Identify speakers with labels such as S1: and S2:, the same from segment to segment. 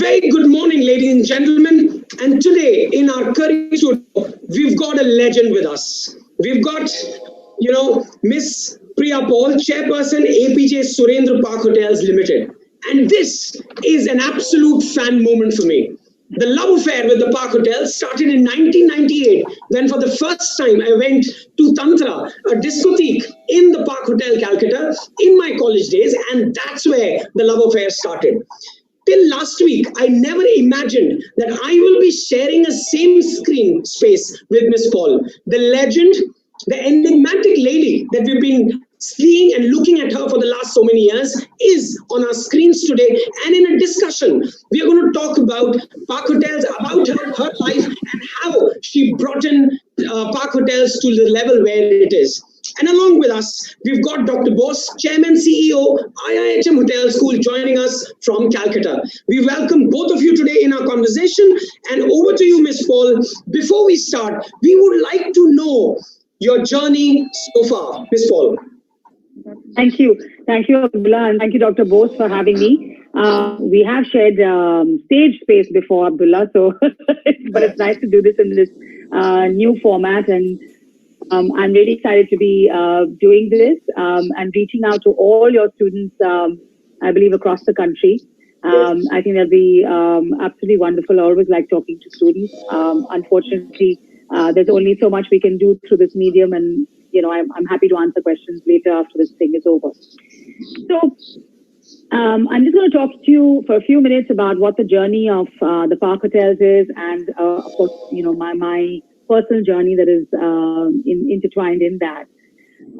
S1: very good morning, ladies and gentlemen. And today in our Curry studio, we've got a legend with us. We've got, Miss Priya Paul, chairperson APJ Surendra Park Hotels Limited. And this is an absolute fan moment for me. The love affair with the Park Hotel started in 1998 when for the first time I went to Tantra, a discotheque in the Park Hotel, Calcutta, in my college days, and that's where the love affair started. Till last week, I never imagined that I will be sharing a same screen space with Miss Paul, the legend, the enigmatic lady that we've been seeing and looking at her for the last so many years is on our screens today. And in a discussion, we are going to talk about Park Hotels, about her life, and how she brought in Park Hotels to the level where it is. And along with us, we've got Dr. Bose, Chairman, CEO, IIHM Hotel School, joining us from Calcutta. We welcome both of you today in our conversation. And over to you, Miss Paul. Before we start, we would like to know your journey so far, Miss Paul.
S2: Thank you, Abdullah, and thank you, Dr. Bose, for having me. We have shared stage space before, Abdullah, so but it's nice to do this in this new format, and I'm really excited to be doing this and reaching out to all your students, I believe, across the country. I think that'll be absolutely wonderful. I always like talking to students. Unfortunately, there's only so much we can do through this medium, and I'm happy to answer questions later after this thing is over. So I'm just going to talk to you for a few minutes about what the journey of the Park Hotels is, and of course, my personal journey that is intertwined in that.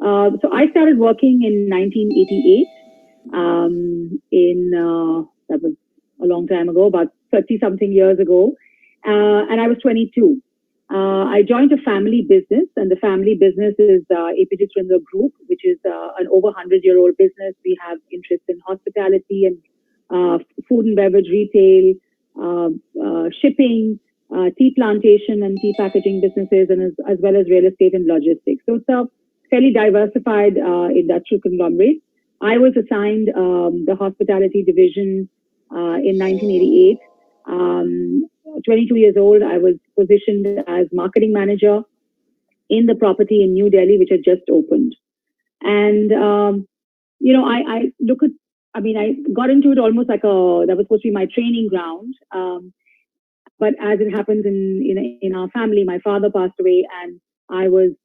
S2: So I started working in 1988. That was a long time ago, about 30-something years ago, and I was 22. I joined a family business, and the family business is APJ Surendra Group, which is an over 100-year-old business. We have interest in hospitality and food and beverage retail, shipping, tea plantation and tea packaging businesses, and as well as real estate and logistics. So it's a fairly diversified industrial conglomerate. I was assigned the hospitality division in 1988. 22 years old, I was positioned as marketing manager in the property in New Delhi, which had just opened. And, I got into it almost like that was supposed to be my training ground. But as it happens in our family, my father passed away, and I was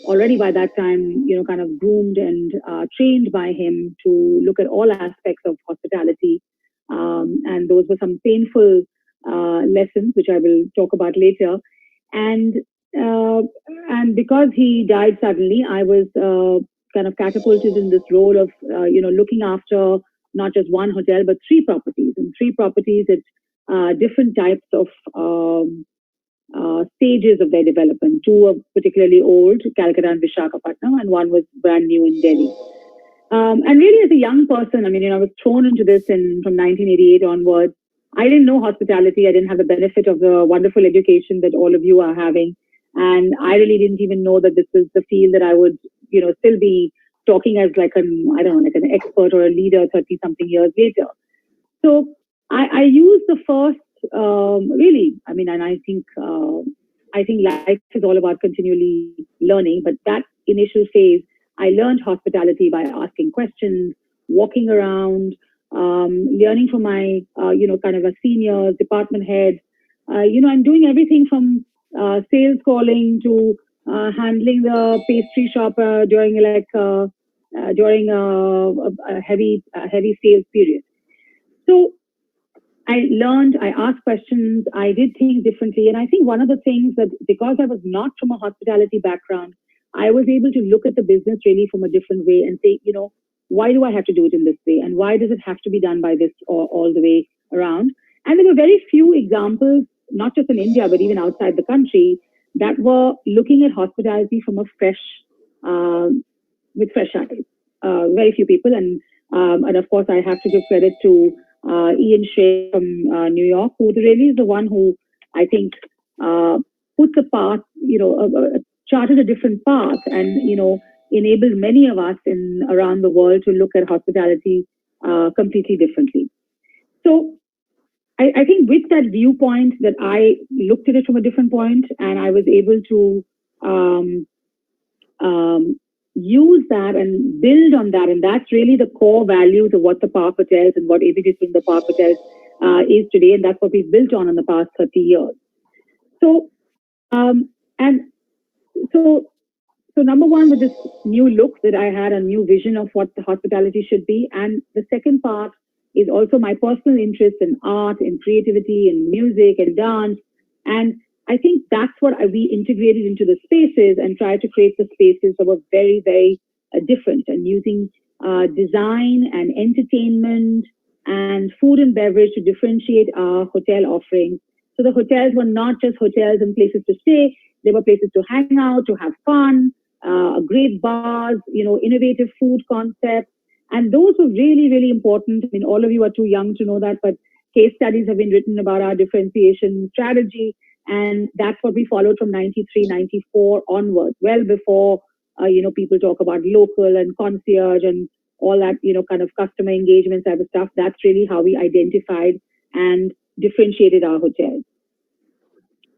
S2: already by that time, kind of groomed and trained by him to look at all aspects of hospitality. And those were some painful lessons, which I will talk about later. And because he died suddenly, I was kind of catapulted in this role of, looking after not just one hotel, but three properties. And three properties at different types of stages of their development. Two were particularly old, Calcutta and Visakhapatnam, and one was brand new in Delhi. And really, as a young person, I was thrown into this from 1988 onwards. I didn't know hospitality. I didn't have the benefit of the wonderful education that all of you are having. And I really didn't even know that this was the field that I would, still be talking as like an expert or a leader 30-something years later. So I used the first, and I think life is all about continually learning. But that initial phase, I learned hospitality by asking questions, walking around, learning from my, kind of a senior department head, and doing everything from sales calling to handling the pastry shop during a heavy sales period. So I learned, I asked questions, I did things differently. And I think one of the things that, because I was not from a hospitality background, I was able to look at the business really from a different way and say, why do I have to do it in this way? And why does it have to be done by this or all the way around? And there were very few examples, not just in India, but even outside the country, that were looking at hospitality from a with fresh eyes. Very few people. And of course, I have to give credit to Ian Shea from New York, who really is the one who I think put the path, charted a different path and, enabled many of us around the world to look at hospitality completely differently. So I think with that viewpoint that I looked at it from a different point, and I was able to um, um, use that and build on that. And that's really the core values of what the Park Hotels and what APG Spring the Park Hotels is today. And that's what we've built on in the past 30 years. So, and so, so number one, with this new look that I had, a new vision of what the hospitality should be. And the second part is also my personal interest in art, in creativity, in music and dance. And I think that's what we integrated into the spaces and tried to create the spaces that were very, very different, and using design and entertainment and food and beverage to differentiate our hotel offerings. So the hotels were not just hotels and places to stay; they were places to hang out, to have fun, great bars, innovative food concepts. And those were really, really important. I mean, all of you are too young to know that, but case studies have been written about our differentiation strategy. And that's what we followed from 93, 94 onwards, well before, people talk about local and concierge and all that, kind of customer engagement type of stuff. That's really how we identified and differentiated our hotels.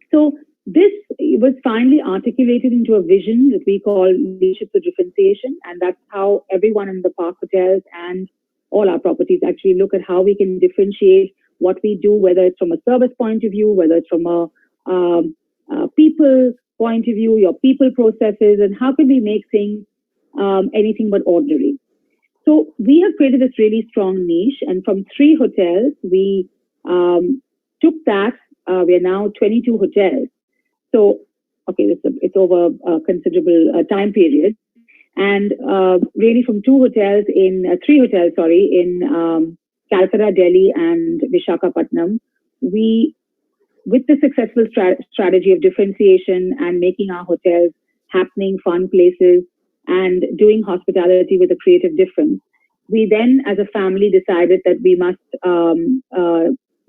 S2: So this was finally articulated into a vision that we call leadership for differentiation. And that's how everyone in the Park Hotels and all our properties actually look at how we can differentiate what we do, whether it's from a service point of view, whether it's from a people point of view, your people processes, and how can we make things anything but ordinary. So we have created this really strong niche, and from 3 hotels, we took that. We are now 22 hotels. So, okay, it's over a considerable time period. And really from 3 hotels, in Calcutta, Delhi, and Visakhapatnam, we, with the successful strategy of differentiation and making our hotels happening, fun places, and doing hospitality with a creative difference, we then, as a family, decided that we must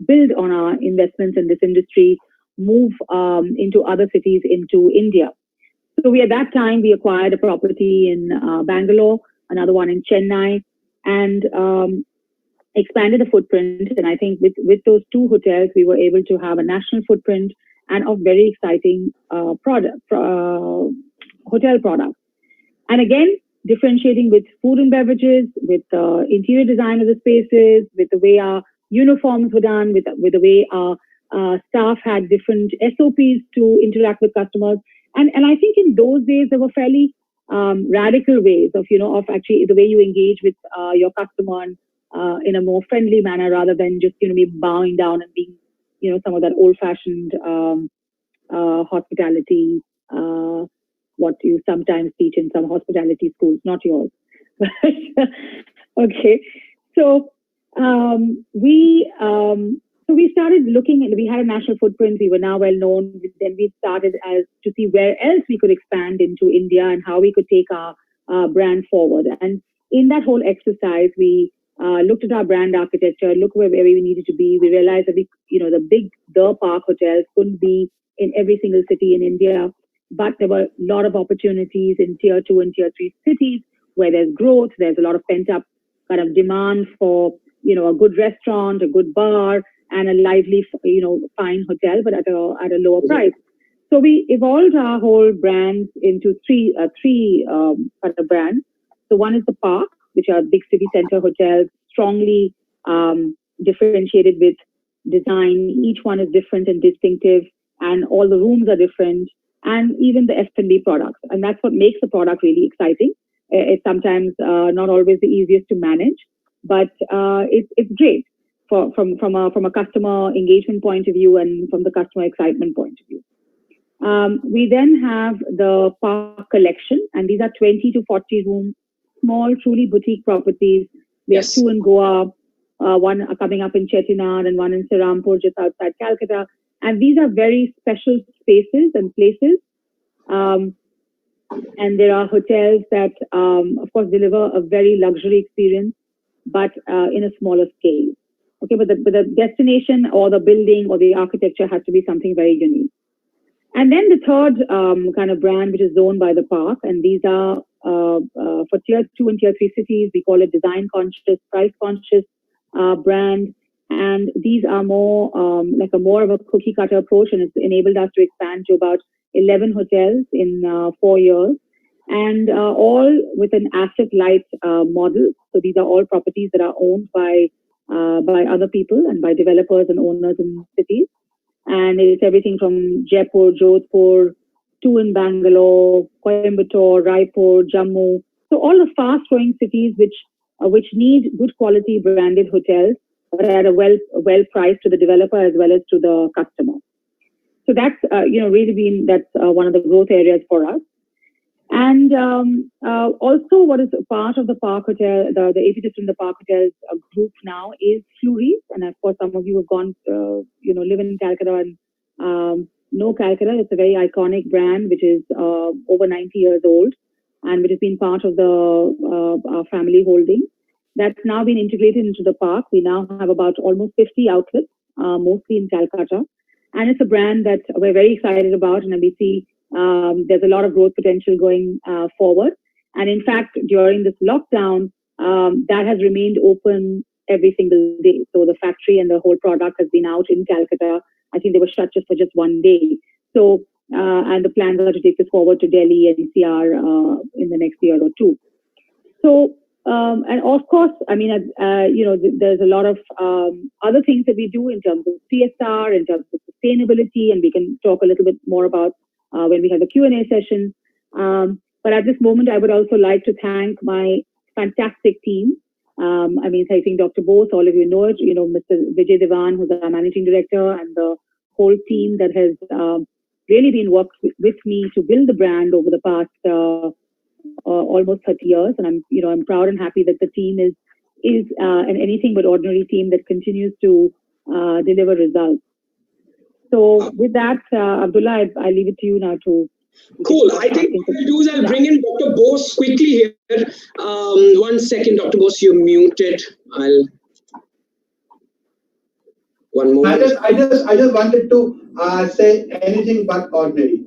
S2: build on our investments in this industry, move into other cities, into India. So at that time, we acquired a property in Bangalore, another one in Chennai, and expanded the footprint. And I think with those 2 hotels, we were able to have a national footprint and of very exciting hotel products. And again, differentiating with food and beverages, with interior design of the spaces, with the way our uniforms were done, with the way our staff had different SOPs to interact with customers. And I think in those days, there were fairly radical ways of actually the way you engage with your customer and, in a more friendly manner, rather than just, be bowing down and being, some of that old-fashioned hospitality, what you sometimes teach in some hospitality schools, not yours. Okay. So we started looking, and we had a national footprint. We were now well known. Then we started to see where else we could expand into India and how we could take our brand forward. And in that whole exercise, we looked at our brand architecture, looked where we needed to be. We realized that the Park Hotels couldn't be in every single city in India, but there were a lot of opportunities in tier 2 and tier 3 cities where there's growth. There's a lot of pent up kind of demand for, a good restaurant, a good bar, and a lively, fine hotel, but at a lower price. So we evolved our whole brand into three kind of brands. So one is the Park, which are big city center hotels, strongly differentiated with design. Each one is different and distinctive, and all the rooms are different, and even the F&B products. And that's what makes the product really exciting. It's sometimes not always the easiest to manage, but it's great from a customer engagement point of view and from the customer excitement point of view. We then have the Park Collection, and these are 20 to 40 room, small, truly boutique properties. We have 2 in Goa, one coming up in Chettinad, and one in Serampur, just outside Calcutta. And these are very special spaces and places. And there are hotels that, of course, deliver a very luxury experience, but in a smaller scale. Okay, but the destination or the building or the architecture has to be something very unique. And then the third kind of brand, which is owned by the Park, and these are for tier 2 and tier 3 cities. We call it design conscious, price conscious brand. And these are more like more of a cookie cutter approach, and it's enabled us to expand to about 11 hotels in 4 years, and all with an asset light model. So these are all properties that are owned by other people and by developers and owners in cities. And it's everything from Jaipur, Jodhpur, to in Bangalore, Coimbatore, Raipur, Jammu. So all the fast-growing cities which need good quality branded hotels, but at a well priced to the developer as well as to the customer. So that's really been one of the growth areas for us. And also, what is part of the Park Hotel, the APG Surinder Park Hotels group now is Fleury's, and of course, some of you have gone, live in Calcutta and know Calcutta. It's a very iconic brand which is over 90 years old, and which has been part of the family holding. That's now been integrated into the park. We now have about almost 50 outlets, mostly in Calcutta, and it's a brand that we're very excited about, and we see there's a lot of growth potential going forward. And in fact, during this lockdown, that has remained open every single day. So the factory and the whole product has been out in Calcutta. I think they were shut just for just one day. So, and the plans are to take this forward to Delhi and NCR in the next year or two. So, and of course, I mean, there's a lot of other things that we do in terms of CSR, in terms of sustainability, and we can talk a little bit more about when we have the Q&A session. But at this moment, I would also like to thank my fantastic team. I think Dr. Bose, all of you know it, Mr. Vijay Devan, who's our managing director, and the whole team that has really been working with me to build the brand over the past almost 30 years. And I'm proud and happy that the team is an anything but ordinary team that continues to deliver results. So with that, Abdullah, I leave it to you now to.
S1: Cool. I think what I'll do is I'll bring in Dr. Bose quickly here. 1 second, Dr. Bose, you're muted. One more.
S3: I just wanted to say anything but ordinary.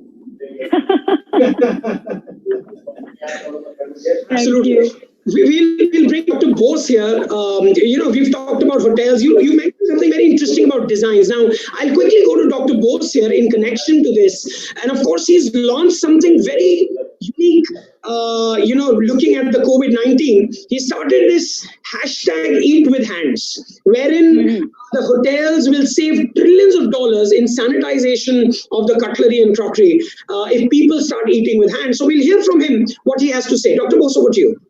S1: Absolutely. We'll bring Dr. Bose here. We've talked about hotels. You mentioned something very interesting about designs. Now, I'll quickly go to Dr. Bose here in connection to this. And of course, he's launched something very unique, looking at the COVID-19. He started this hashtag Eat with Hands, wherein the hotels will save trillions of dollars in sanitization of the cutlery and crockery if people start eating with hands. So we'll hear from him what he has to say. Dr. Bose, over to you.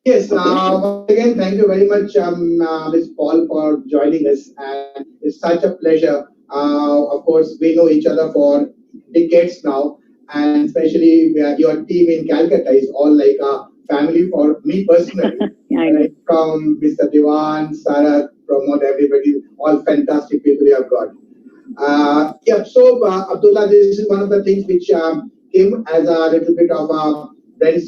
S3: Yes, again, thank you very much, Ms. Paul, for joining us. And it's such a pleasure. Of course, we know each other for decades now, and especially your team in Calcutta is all like a family for me personally. Right? From Mr. Devan, Sarah, Pramod, everybody, all fantastic people you have got. So Abdullah, this is one of the things which came as a little bit of a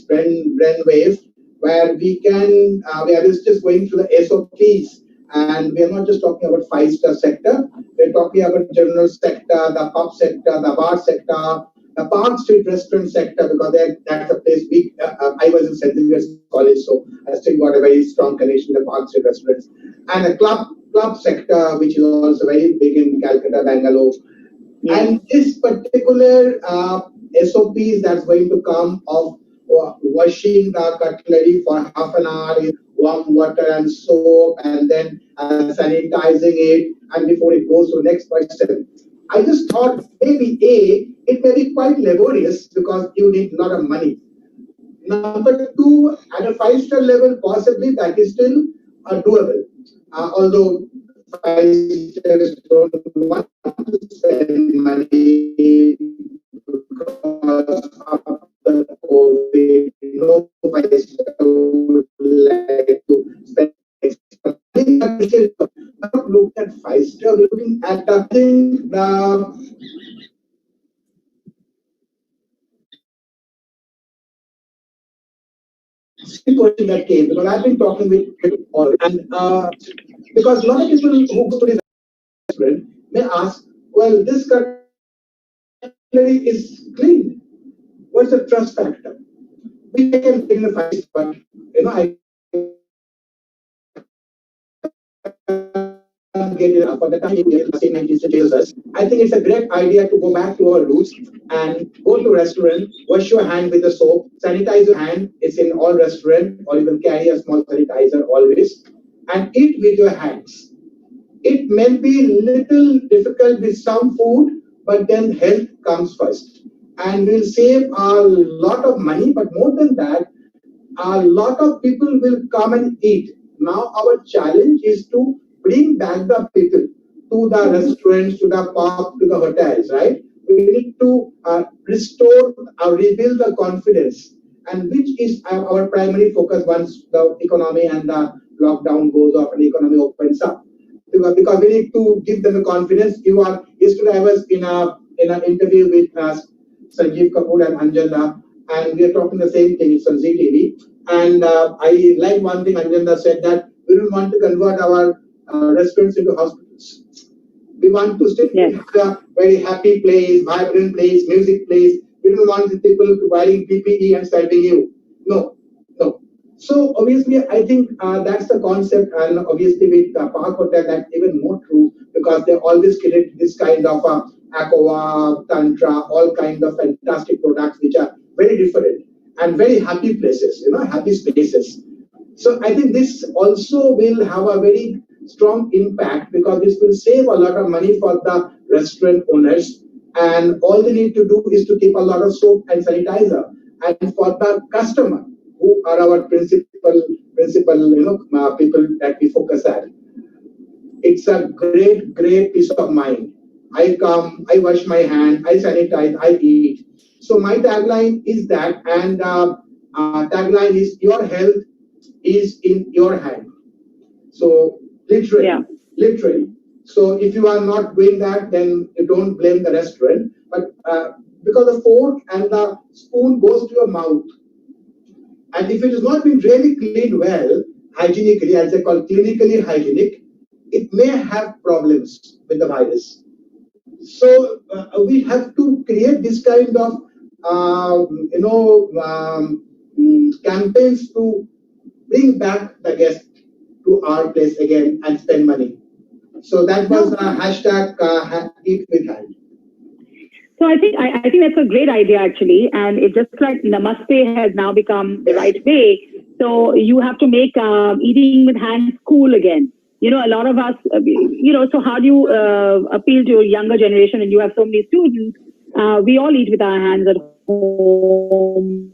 S3: brain wave, where we can, we are just going through the SOPs, and we are not just talking about 5-star sector, we're talking about general sector, the pub sector, the bar sector, the Park Street restaurant sector, because that's a place I was in St. Xavier's College, so I still got a very strong connection to the Park Street restaurants. And the club sector, which is also very big in Calcutta, Bangalore. Yeah. And this particular SOPs that's going to come of washing the cutlery for half an hour in warm water and soap, and then sanitizing it, and before it goes to the next person. I just thought maybe it may be quite laborious because you need a lot of money. Number two, at a 5-star level, possibly that is still doable. Although 5 stars don't want to spend money because of the COVID, no 5-star would like to spend. Not look at 5-star, we're looking at the question that came, because I've been talking with people, and because a lot of people who go to this restaurant may ask, well, this cutlery is clean. What's the trust factor? We can bring the 5-star, but get it for the time you same 19th us. I think it's a great idea to go back to our roots and go to a restaurant, wash your hand with the soap, sanitize your hand. It's in all restaurants, or you will carry a small sanitizer always, and eat with your hands. It may be little difficult with some food, but then health comes first. And we'll save a lot of money, but more than that, a lot of people will come and eat. Now our challenge is to bring back the people to the restaurants, to the pub, to the hotels, right? We need to restore or rebuild the confidence, and which is our primary focus once the economy and the lockdown goes off and the economy opens up. Because we need to give them the confidence. Yesterday I was in an interview with Sanjeev Kapoor and Anjana, and we are talking the same thing. It's on ZTV. And I like one thing Anjana said, that we don't want to convert our restaurants into hospitals. We want to still have a very happy place, vibrant place, music place. We don't want the people wearing PPE and serving you. No. So obviously, I think that's the concept, and obviously with Park Hotel, that's even more true, because they always create this kind of aqua, tantra, all kind of fantastic products which are very different and very happy places, happy spaces. So I think this also will have a very strong impact, because this will save a lot of money for the restaurant owners, and all they need to do is to keep a lot of soap and sanitizer. And for the customer, who are our principal people that we focus at, it's a great peace of mind. I come, I wash my hand, I sanitize, I eat. So my tagline is that, and tagline is, your health is in your hand. So literally. So if you are not doing that, then you don't blame the restaurant. But because the fork and the spoon goes to your mouth, and if it has not been really cleaned well, hygienically, as they call clinically hygienic, it may have problems with the virus. So we have to create this kind of campaigns to bring back the guest to our place again and spend money. So that was hashtag Eat with Hand.
S2: So I think that's a great idea, actually, and it's just like Namaste has now become the right way. So you have to make eating with hands cool again. A lot of us, so how do you appeal to your younger generation? And you have so many students. We all eat with our hands at home.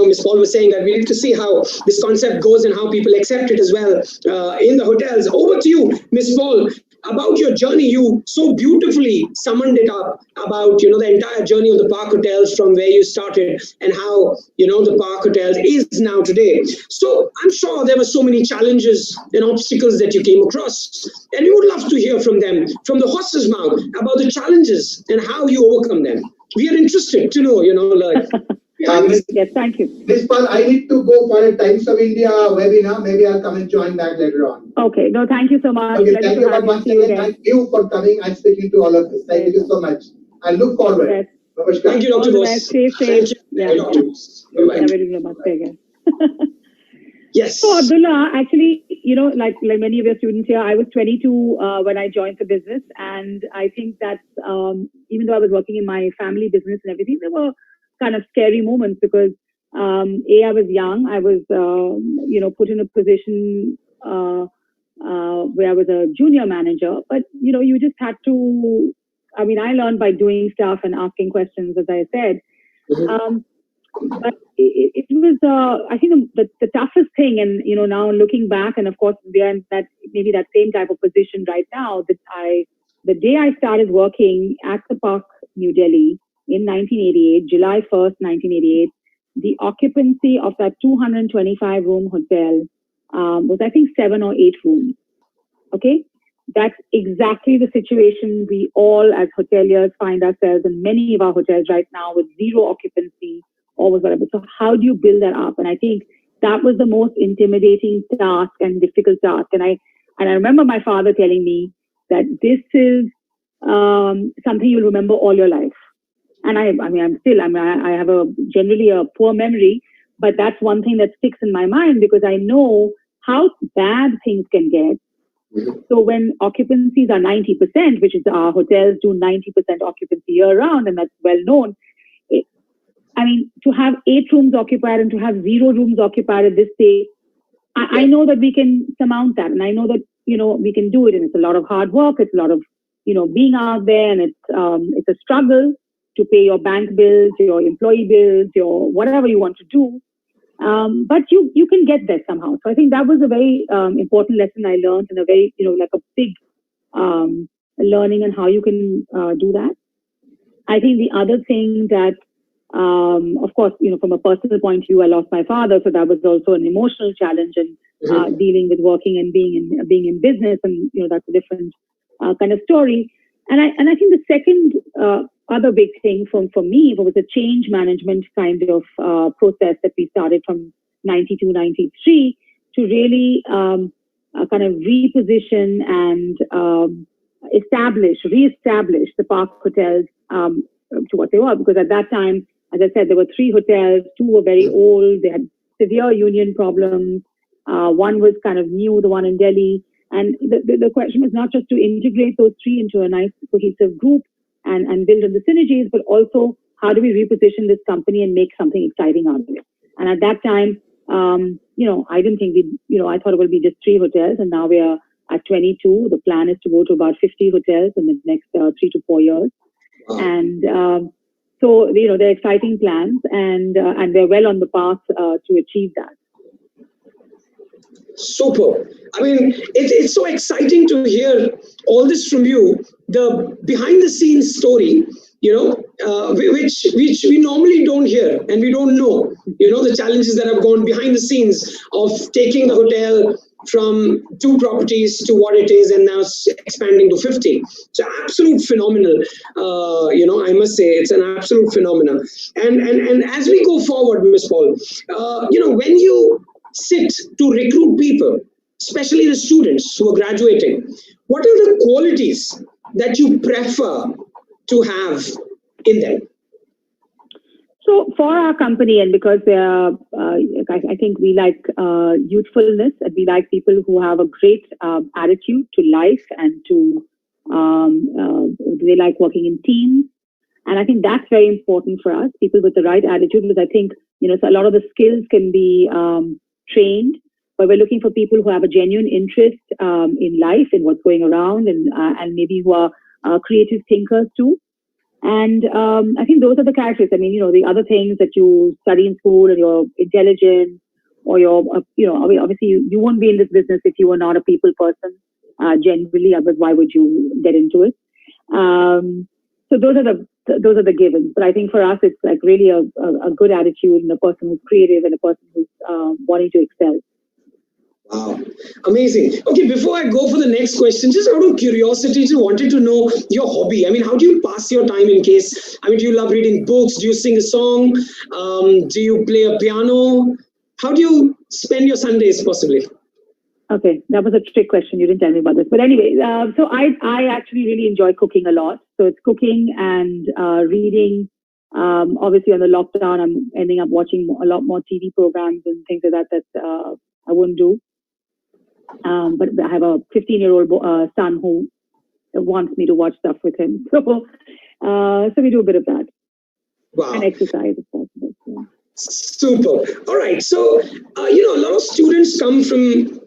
S1: Ms. Paul was saying that we need to see how this concept goes and how people accept it as well in the hotels. Over to you, Ms. Paul, about your journey. You so beautifully summed it up about, the entire journey of the Park Hotels from where you started and how, the Park Hotels is now today. So I'm sure there were so many challenges and obstacles that you came across, and we would love to hear from them, from the horse's mouth, about the challenges and how you overcome them. We are interested to know, learn.
S2: Yes, thank you.
S3: Ms. Paul, I need to go for a Times of India webinar. Maybe I'll come and join back later on.
S2: Okay. No, thank you so much.
S3: Okay, thank you once again. Thank you for coming and speaking to all of us. Thank you so much. I look forward.
S2: Yes.
S1: Thank you, Dr. Bose.
S2: Stay safe.
S1: Thank you,
S2: Bye-bye.
S1: Yes.
S2: So Abdullah, actually, like many of your students here, I was 22 when I joined the business, and I think that even though I was working in my family business and everything, there were kind of scary moments because I was young. I was put in a position where I was a junior manager, but you just had to. I learned by doing stuff and asking questions, as I said.
S1: Mm-hmm.
S2: But it was, I think, the toughest thing, and now looking back, and of course we are in that same type of position right now. The day I started working at the Park, New Delhi in 1988, July 1st, 1988, the occupancy of that 225-room hotel was, I think, 7 or 8 rooms. Okay, that's exactly the situation we all as hoteliers find ourselves in many of our hotels right now, with zero occupancy. Or whatever. So how do you build that up? And I think that was the most intimidating task and difficult task. And I remember my father telling me that this is something you'll remember all your life. And I have generally a poor memory, but that's one thing that sticks in my mind because I know how bad things can get. So when occupancies are 90%, which is our hotels do 90% occupancy year round, and that's well known. To have 8 rooms occupied and to have 0 rooms occupied at this stage, I know that we can surmount that, and I know that we can do it. And it's a lot of hard work. It's a lot of being out there, and it's a struggle to pay your bank bills, your employee bills, your whatever you want to do. But you can get there somehow. So I think that was a very important lesson I learned, and a very like a big learning on how you can do that. I think the other thing that of course, from a personal point of view, I lost my father, so that was also an emotional challenge, and dealing with working and being in business, and that's a different kind of story. And I think the second other big thing for me was a change management kind of process that we started from 92, 93 to really kind of reposition and reestablish the Park hotels to what they were. Because at that time, as I said, there were 3 hotels. 2 were very old. They had severe union problems. One was kind of new, the one in Delhi. And the question was not just to integrate those 3 into a nice cohesive group and build on the synergies, but also how do we reposition this company and make something exciting out of it. And at that time, I didn't think I thought it would be just 3 hotels, and now we are at 22. The plan is to go to about 50 hotels in the next 3 to 4 years. Wow. And so, they're exciting plans, and they're well on the path to achieve that.
S1: Super. I mean, it's so exciting to hear all this from you, the behind the scenes story, which we normally don't hear, and we don't know, the challenges that have gone behind the scenes of taking the hotel from 2 properties to what it is, and now expanding to 50. It's an absolute phenomenal. I must say it's an absolute phenomenon. And as we go forward, Ms. Paul, when you sit to recruit people, especially the students who are graduating, what are the qualities that you prefer to have in them?
S2: So for our company, and because I think we like youthfulness, and we like people who have a great attitude to life, and to they like working in teams. And I think that's very important for us, people with the right attitude, because I think, so a lot of the skills can be trained, but we're looking for people who have a genuine interest in life, in what's going around, and maybe who are creative thinkers too. And I think those are the characters. I mean, the other things that you study in school, and you're intelligent, or you're, obviously you won't be in this business if you are not a people person. Generally, otherwise, why would you get into it? So those are the givens. But I think for us, it's like really a good attitude, and a person who's creative, and a person who's wanting to excel.
S1: Wow, amazing. Okay, before I go for the next question, just out of curiosity, just wanted to know your hobby. I mean, how do you pass your time in case? I mean, do you love reading books? Do you sing a song? Do you play a piano? How do you spend your Sundays, possibly?
S2: Okay, that was a trick question. You didn't tell me about this. But anyway, so I actually really enjoy cooking a lot. So it's cooking and reading. Obviously, on the lockdown, I'm ending up watching a lot more TV programs and things like that I wouldn't do. But I have a 15-year-old son who wants me to watch stuff with him. So we do a bit of that.
S1: Wow.
S2: And exercise, if possible. Yeah.
S1: Super. All right. So, a lot of students come from,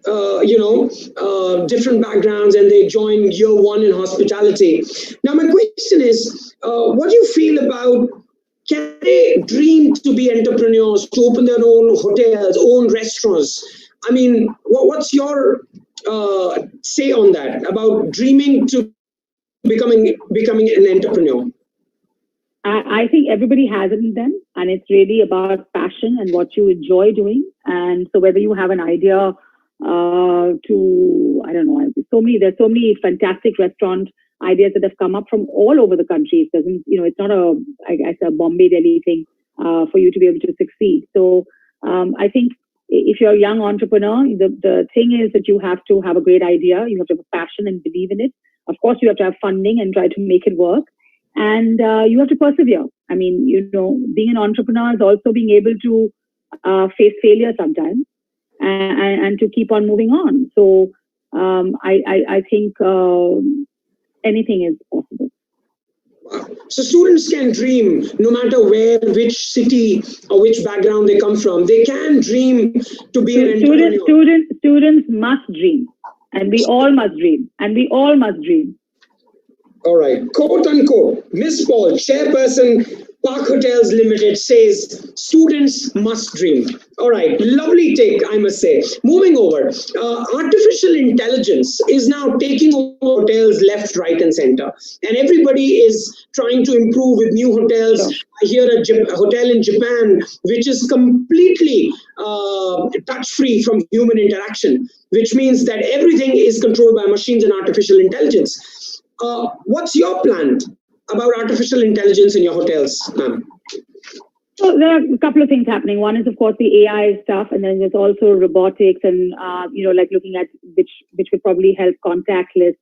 S1: different backgrounds, and they join year 1 in hospitality. Now, my question is, what do you feel about, can they dream to be entrepreneurs, to open their own hotels, own restaurants? I mean, what's your say on that, about dreaming to becoming an entrepreneur?
S2: I think everybody has it in them, and it's really about passion and what you enjoy doing. And so whether you have an idea to, I don't know, there's so many fantastic restaurant ideas that have come up from all over the country. It doesn't, it's not a Bombay, Delhi thing for you to be able to succeed. So I think if you're a young entrepreneur, the thing is that you have to have a great idea. You have to have a passion and believe in it. Of course, you have to have funding and try to make it work. And you have to persevere. I mean, being an entrepreneur is also being able to face failure sometimes and to keep on moving on. So I think anything is possible.
S1: So students can dream no matter where, which city or which background they come from. They can dream to be an entrepreneur.
S2: Students must dream. And we all must dream. And we all must dream.
S1: All right. Quote unquote, Miss Paul, chairperson, Park Hotels Limited, says students must dream. All right. Lovely take, I must say. Moving over, artificial intelligence is now taking over hotels left, right, and center. And everybody is trying to improve with new hotels.
S2: Sure.
S1: I hear a hotel in Japan, which is completely touch-free from human interaction, which means that everything is controlled by machines and artificial intelligence. What's your plan about artificial intelligence in your hotels, ma'am?
S2: So there are a couple of things happening. One is, of course, the AI stuff, and then there's also robotics and, like looking at which would probably help contactless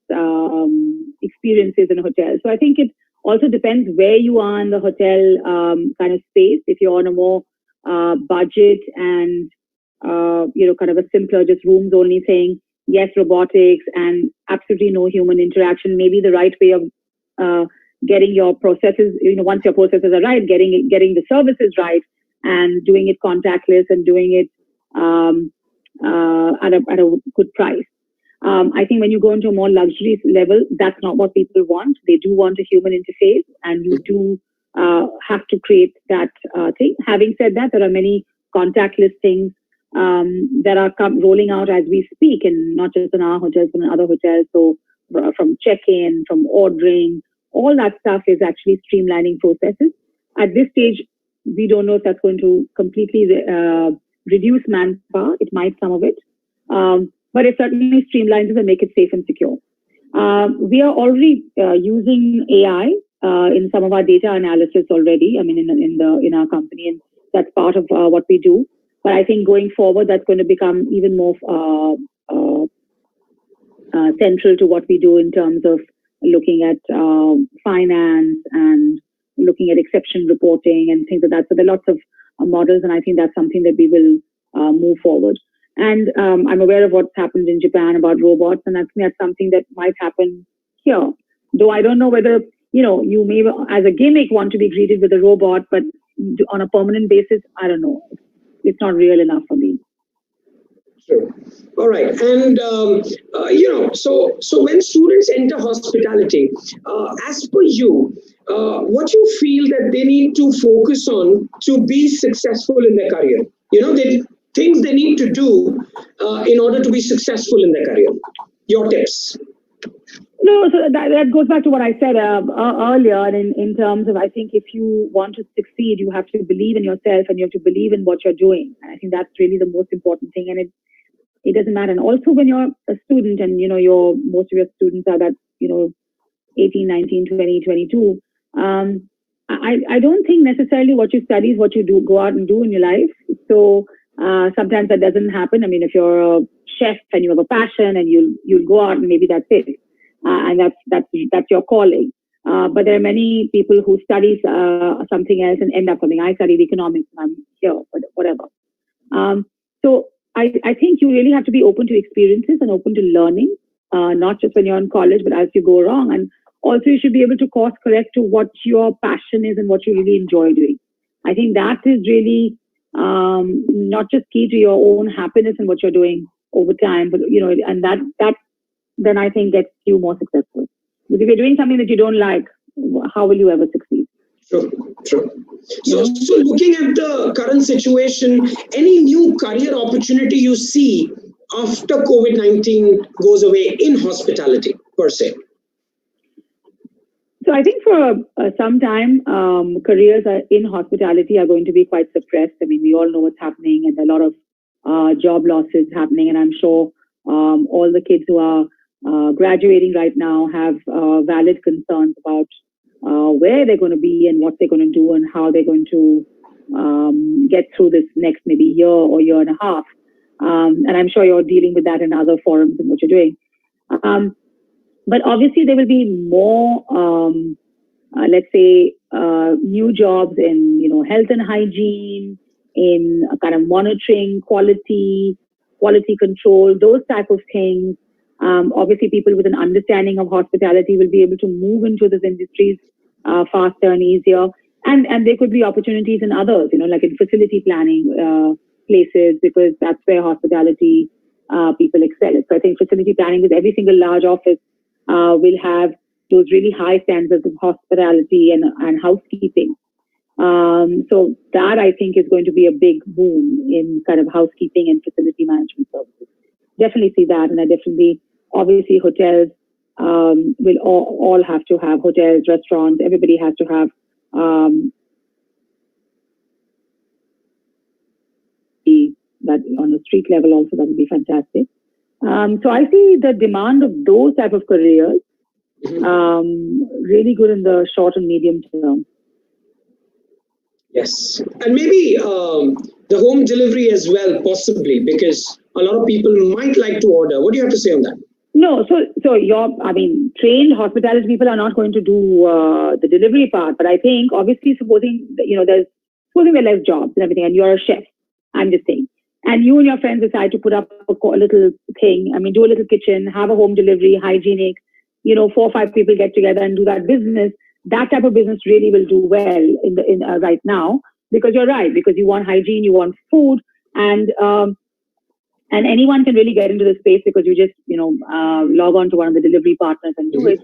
S2: experiences in a hotel. So I think it also depends where you are in the hotel kind of space. If you're on a more budget and, kind of a simpler, just rooms only thing, yes, robotics and absolutely no human interaction, maybe the right way of getting your processes, once your processes are right, getting the services right and doing it contactless and doing it at a good price. I think when you go into a more luxury level, that's not what people want. They do want a human interface, and you do have to create that thing. Having said that, there are many contactless things that are rolling out as we speak, and not just in our hotels, but in other hotels. So from check-in, from ordering, all that stuff is actually streamlining processes. At this stage, we don't know if that's going to completely reduce manpower. It might, some of it. But it certainly streamlines it and make it safe and secure. We are already using AI in some of our data analysis already. I mean, in our company, and that's part of what we do. But I think going forward, that's going to become even more central to what we do in terms of looking at finance and looking at exception reporting and things like that. So there are lots of models, and I think that's something that we will move forward. And I'm aware of what's happened in Japan about robots, and I think that's something that might happen here. Though I don't know whether, you may, as a gimmick, want to be greeted with a robot, but on a permanent basis, I don't know. It's not real enough for me.
S1: Sure. All right. And, so when students enter hospitality, as per you, what you feel that they need to focus on to be successful in their career? Things they need to do in order to be successful in their career. Your tips.
S2: No, so that goes back to what I said earlier in terms of, I think if you want to succeed, you have to believe in yourself and you have to believe in what you're doing. And I think that's really the most important thing. And it doesn't matter. And also when you're a student and, most of your students are that, 18, 19, 20, 22, I don't think necessarily what you study is what you do, go out and do in your life. So sometimes that doesn't happen. I mean, if you're a chef and you have a passion and you'll go out and maybe that's it. And that's your calling. But there are many people who study something else and end up something. I studied economics and I'm here, whatever. So I think you really have to be open to experiences and open to learning, not just when you're in college, but as you go along. And also you should be able to course correct to what your passion is and what you really enjoy doing. I think that is really not just key to your own happiness and what you're doing over time, but, and that then I think gets you more successful. But if you're doing something that you don't like, how will you ever succeed?
S1: Sure. So looking at the current situation, any new career opportunity you see after COVID-19 goes away in hospitality per se?
S2: So I think for some time, careers in hospitality are going to be quite suppressed. I mean, we all know what's happening, and a lot of job losses happening. And I'm sure all the kids who are graduating right now have valid concerns about where they're going to be and what they're going to do and how they're going to get through this next maybe year or year and a half. And I'm sure you're dealing with that in other forums and what you're doing. But obviously, there will be more, let's say, new jobs in, health and hygiene, in kind of monitoring quality control, those type of things. Obviously, people with an understanding of hospitality will be able to move into these industries faster and easier. And there could be opportunities in others, like in facility planning places, because that's where hospitality people excel. So I think facility planning with every single large office will have those really high standards of hospitality and housekeeping. So that I think is going to be a big boom in kind of housekeeping and facility management services. Definitely see that, and I definitely, obviously, hotels will all have to have hotels, restaurants. Everybody has to have that on the street level. Also, that would be fantastic. So I see the demand of those type of careers really good in the short and medium term.
S1: Yes, and maybe the home delivery as well, possibly, because a lot of people might like to order. What do you have to say on that?
S2: No, so trained hospitality people are not going to do the delivery part, but I think obviously supposing there are less jobs and everything, and you're a chef, I'm just saying, and you and your friends decide to put up a little thing. Do a little kitchen, have a home delivery, hygienic. 4 or 5 people get together and do that business. That type of business really will do well in right now, because you're right, because you want hygiene, you want food, and anyone can really get into the space because you just log on to one of the delivery partners and do it,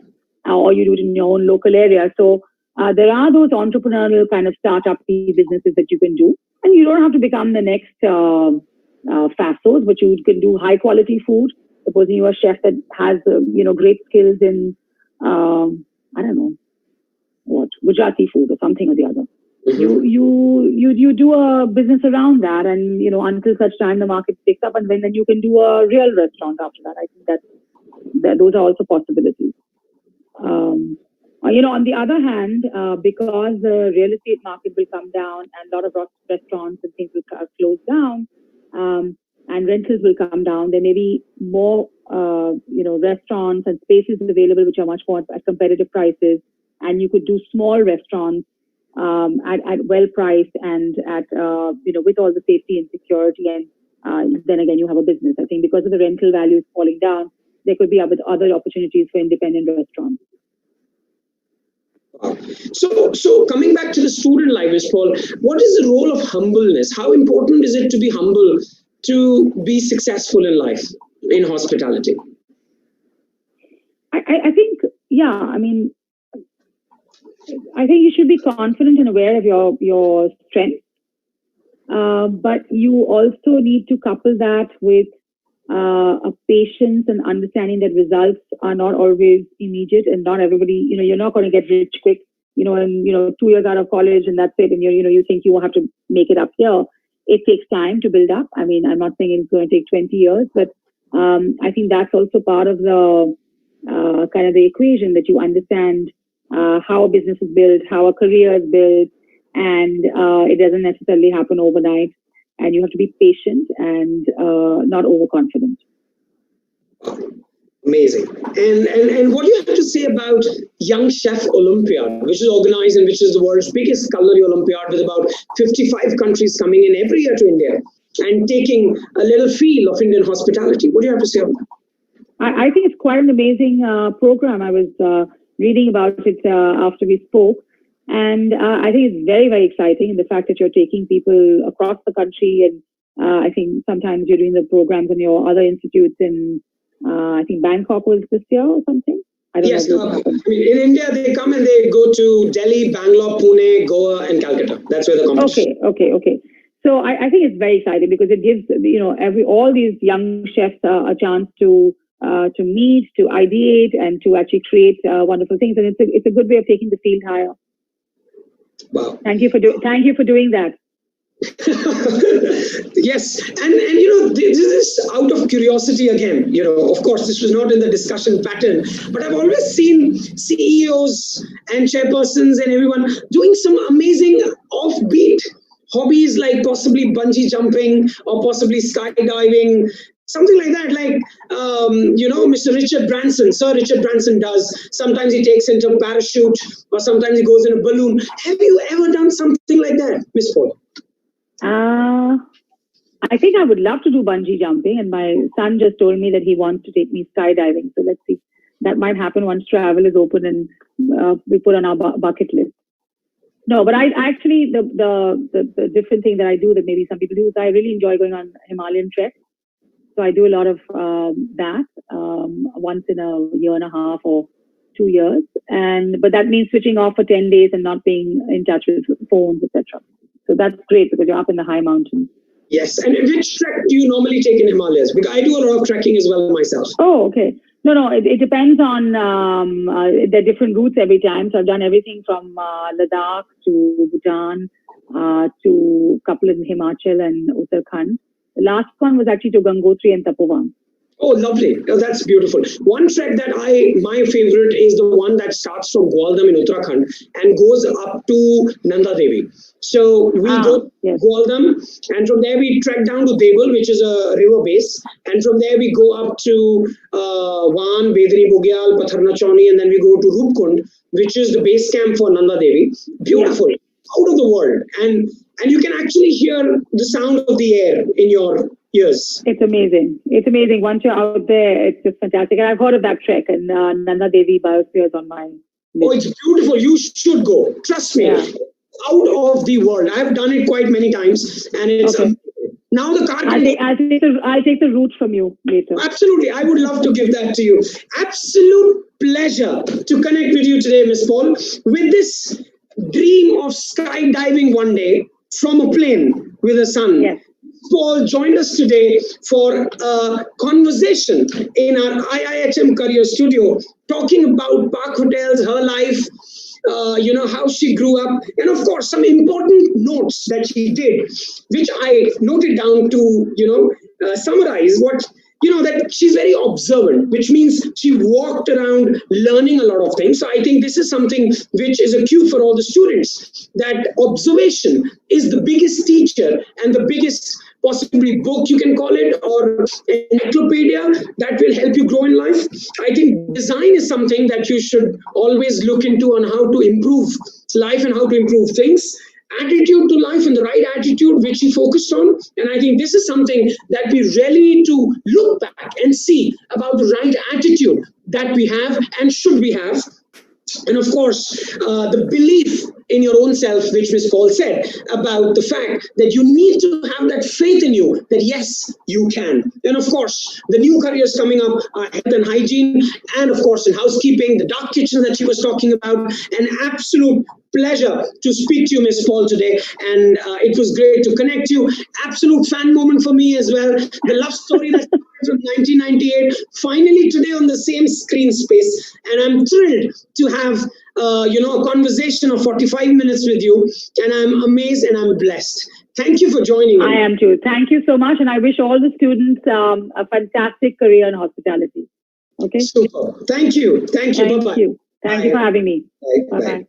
S2: or you do it in your own local area. So there are those entrepreneurial kind of startup businesses that you can do, and you don't have to become the next Fastos, but you can do high quality food. Supposing you're a chef that has great skills in I don't know what, Gujarati food or something or the other. You do a business around that, and until such time the market picks up, and then you can do a real restaurant after that. I think that those are also possibilities. On the other hand, because the real estate market will come down and a lot of restaurants and things will close down, and rentals will come down, there may be more restaurants and spaces available which are much more at competitive prices, and you could do small restaurants at well priced and at with all the safety and security, and then again you have a business. I think because of the rental values falling down, there could be other opportunities for independent restaurants.
S1: So coming back to the student life, Paul, what is the role of humbleness? How important is it to be humble to be successful in life in hospitality?
S2: I think, I think you should be confident and aware of your strengths, but you also need to couple that with a patience and understanding that results are not always immediate, and not everybody, you're not going to get rich quick, and 2 years out of college and that's it, and you think you will have to make it up here. It takes time to build up. I'm not saying it's going to take 20 years, but I think that's also part of the kind of the equation, that you understand how a business is built, how a career is built, and it doesn't necessarily happen overnight. And you have to be patient and not overconfident.
S1: Amazing. And what do you have to say about Young Chef Olympiad, which is organized and which is the world's biggest culinary Olympiad, with about 55 countries coming in every year to India and taking a little feel of Indian hospitality? What do you have to say on that?
S2: I think it's quite an amazing program. I was reading about it after we spoke. And I think it's very, very exciting, the fact that you're taking people across the country. And I think sometimes you're doing the programs in your other institutes in, I think Bangkok was this year or something. I don't know.
S1: In India, they come and they go to Delhi, Bangalore, Pune, Goa, and Calcutta. That's where the competition.
S2: Okay. So I think it's very exciting because it gives all these young chefs a chance to meet, to ideate, and to actually create wonderful things. And it's a good way of taking the field higher.
S1: Wow!
S2: Thank you for doing that.
S1: Yes, and this is out of curiosity again. Of course, this was not in the discussion pattern, but I've always seen CEOs and chairpersons and everyone doing some amazing offbeat hobbies, like possibly bungee jumping or possibly skydiving. Something like that, like Mr. Richard Branson, Sir Richard Branson does. Sometimes he takes into a parachute, or sometimes he goes in a balloon. Have you ever done something like that, Miss Paul?
S2: I think I would love to do bungee jumping, and my son just told me that he wants to take me skydiving. So let's see. That might happen once travel is open and we put on our bucket list. No, but I actually, the different thing that I do that maybe some people do is I really enjoy going on Himalayan treks. So I do a lot of that once in a year and a half or 2 years. But that means switching off for 10 days and not being in touch with phones, etc. So that's great because you're up in the high mountains.
S1: Yes. And which trek do you normally take in Himalayas? Because I do a lot of trekking as well myself.
S2: Oh, okay. No, it depends on the different routes every time. So I've done everything from Ladakh to Bhutan to a couple in Himachal and Uttarakhand. The last one was actually to Gangotri and Tapovan.
S1: Oh, lovely. Oh, that's beautiful. One trek that my favorite is the one that starts from Gwaldam in Uttarakhand and goes up to Nanda Devi. So we go to Gwaldam, and from there we trek down to Debul, which is a river base. And from there we go up to Van, Bedri, Bugyal, Patharna Chowni, and then we go to Rupkund, which is the base camp for Nanda Devi. Beautiful. Yeah. Out of the world. And you can actually hear the sound of the air in your ears.
S2: It's amazing. It's amazing. Once you're out there, it's just fantastic. And I've heard of that trek, and Nanda Devi Biosphere is on my list.
S1: Oh, it's beautiful. You should go. Trust me. Yeah. Out of the world. I've done it quite many times, and it's now the car.
S2: I'll take the route from you later.
S1: Absolutely, I would love to give that to you. Absolute pleasure to connect with you today, Miss Paul. With this dream of skydiving one day from a plane with a son.
S2: Yes.
S1: Paul joined us today for a conversation in our IIHM Career Studio, talking about Park Hotels, her life, how she grew up, and of course some important notes that she did, which I noted down to summarize what that she's very observant, which means she walked around learning a lot of things. So I think this is something which is a cue for all the students, that observation is the biggest teacher and the biggest possibly book you can call it, or encyclopedia that will help you grow in life. I think design is something that you should always look into on how to improve life and how to improve things. Attitude to life and the right attitude which he focused on. And I think this is something that we really need to look back and see about the right attitude that we have and should we have. And of course, the belief in your own self, which Ms. Paul said, about the fact that you need to have that faith in you, that yes, you can. And of course, the new careers coming up are health and hygiene, and of course in housekeeping, the dark kitchen that she was talking about. An absolute pleasure to speak to you, Ms. Paul, today. And it was great to connect you. Absolute fan moment for me as well. The love story that from 1998, finally today on the same screen space. And I'm thrilled to have a conversation of 45 minutes with you. And I'm amazed and I'm blessed. Thank you for joining me.
S2: I am too. Thank you so much. And I wish all the students a fantastic career in hospitality. Okay.
S1: Super. Thank you. Thank you. Bye-bye.
S2: Thank you for having me.
S1: Bye. Bye.